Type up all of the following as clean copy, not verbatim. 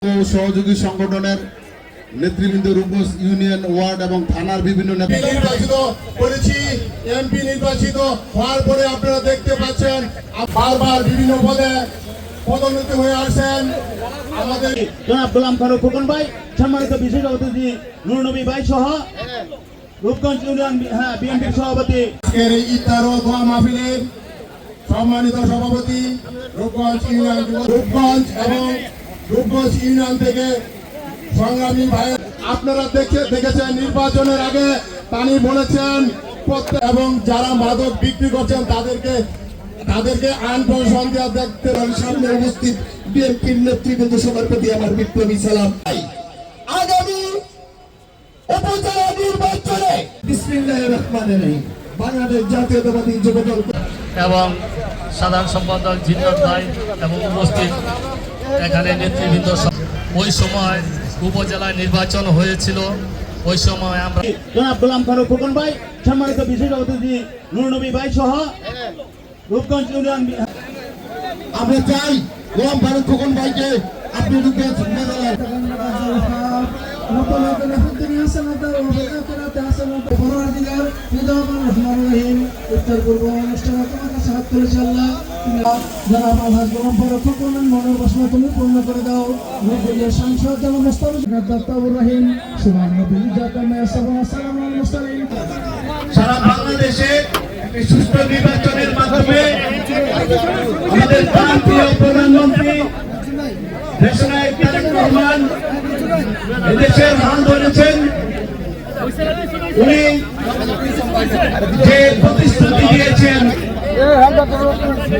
ও সহযোগী সংগঠনের নেতৃবৃন্দ রূপগঞ্জ ইউনিয়ন ওয়ার্ড এবং থানার বিভিন্ন নির্বাচিত করেছি। এমপি নির্বাচিত হওয়ার পরে আপনারা দেখতে পাচ্ছেন বারবার বিভিন্ন পদে পদোন্নতি হয়ে আসেন। আমাদের জনাব গোলাম ফারুক খোকন ভাই, সম্মানিত বিশেষ অতিথি নূর নবী ভাই সহ রূপগঞ্জ ইউনিয়ন বিএনপির সভাপতি আজকের এই ইফতার ও দোয়া মাহফিলের সম্মানিত সভাপতি রূপগঞ্জ ইউনিয়ন রূপগঞ্জ এবং রূপগঞ্জ ইউনিয়ন থেকে সংগ্রামী ভাই, আপনারা দেখেছেন নির্বাচনের আগে তিনি বলেছেন এবং যারা মাদক বিক্রি করছেন তাদেরকে আইন প্রশাসন দেওয়া দেখতে সামনে উপস্থিত বিএনপির নেতৃবৃন্দ সবার প্রতি আমার বিপ্লবী সালাম। আগামী উপজেলা নির্বাচনে বিসমিল্লাহির রহমানির রহিম বাংলাদেশ জাতীয়তাবাদী যুবদল এবং সাধারণ সম্পাদক জিন্নাত ভাই এবং উপস্থিত এখানে নেতৃবৃন্দ, ওই সময় উপজেলায় নির্বাচন হয়েছিল। ওই সময় আমরা জনাব গোলাম ফারুক খোকন ভাই, সম্মানিত বিশেষ অতিথি নূর নবী ভাই সহ রূপগঞ্জ ইউনিয়ন আমরা চাই গোলাম ফারুক খোকন ভাইকে আপনি মনের বাসনা তুমি পূর্ণ করে দাও। সাংসদ জনাব মুস্তাফিজুর রহিম সুবহান সারা বাংলাদেশে একটি সুষ্ঠু নির্বাচনের মাধ্যমে আমাদের প্রিয় প্রধানমন্ত্রী দেশনায়ক তারেক রহমান এদেশের হাল ধরেছেন। উনি যে প্রতিশ্রুতি দিয়েছেন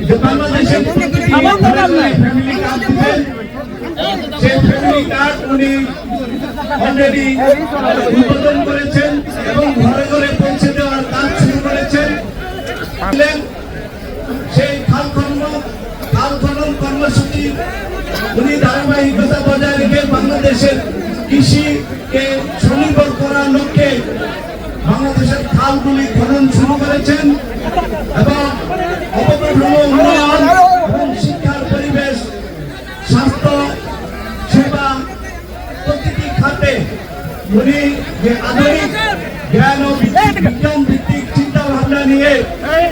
যে বাংলাদেশের ফ্যামিলি কার্ড দিবেন, সেই ফ্যামিলি কার্ড উনি অলরেডি উদ্বোধন করেছেন এবং ঘরে ঘরে পৌঁছে দেওয়ার কাজ শুরু করেছেন। সেই খাল খনন কর্মসূচি উনি ধারাবাহিকতা বজায় রেখে বাংলাদেশের কৃষিকে স্বনির্ভর করার লক্ষ্যে বাংলাদেশের খালগুলি খনন শুরু করেছেন এবং অবকাঠামো উন্নয়ন এবং শিক্ষার পরিবেশ, স্বাস্থ্য সেবা প্রতিটি খাতে উনি যে আধুনিক জ্ঞান ও বিজ্ঞান ভিত্তিক চিন্তা ভাবনা নিয়ে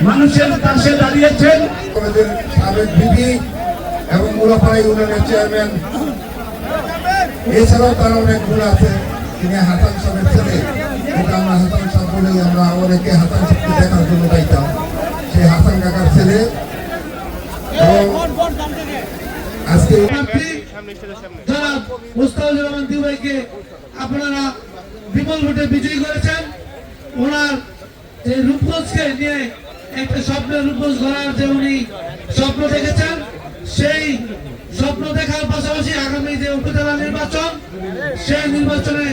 মানুষের পাশে দাঁড়িয়েছেন। আমাদের সাবেক বিপি এবং মুলাপাড়া ইউনিয়নের চেয়ারম্যান, এছাড়াও তার অনেক গুণ আছে। তিনি হাসান সাহেবের ছেলে, ওটা আমরা হাসান সাহেব বলে আমরা অনেকে হাসান সাহেবকে দেখার জন্য যাইতাম। সেই হাসান কাকার ছেলে এবং আজকে জনাব মুস্তাফিজুর রহমান ভাইকে আপনারা বিপুল ভোটে বিজয়ী করেছেন। ওনার এই রূপগঞ্জকে নিয়ে একটা স্বপ্নের রূপগঞ্জ গড়ার যে উনি স্বপ্ন দেখেছেন, সেই স্বপ্ন দেখার পাশাপাশি আগামী যে উপজেলা নির্বাচন, সেই নির্বাচনে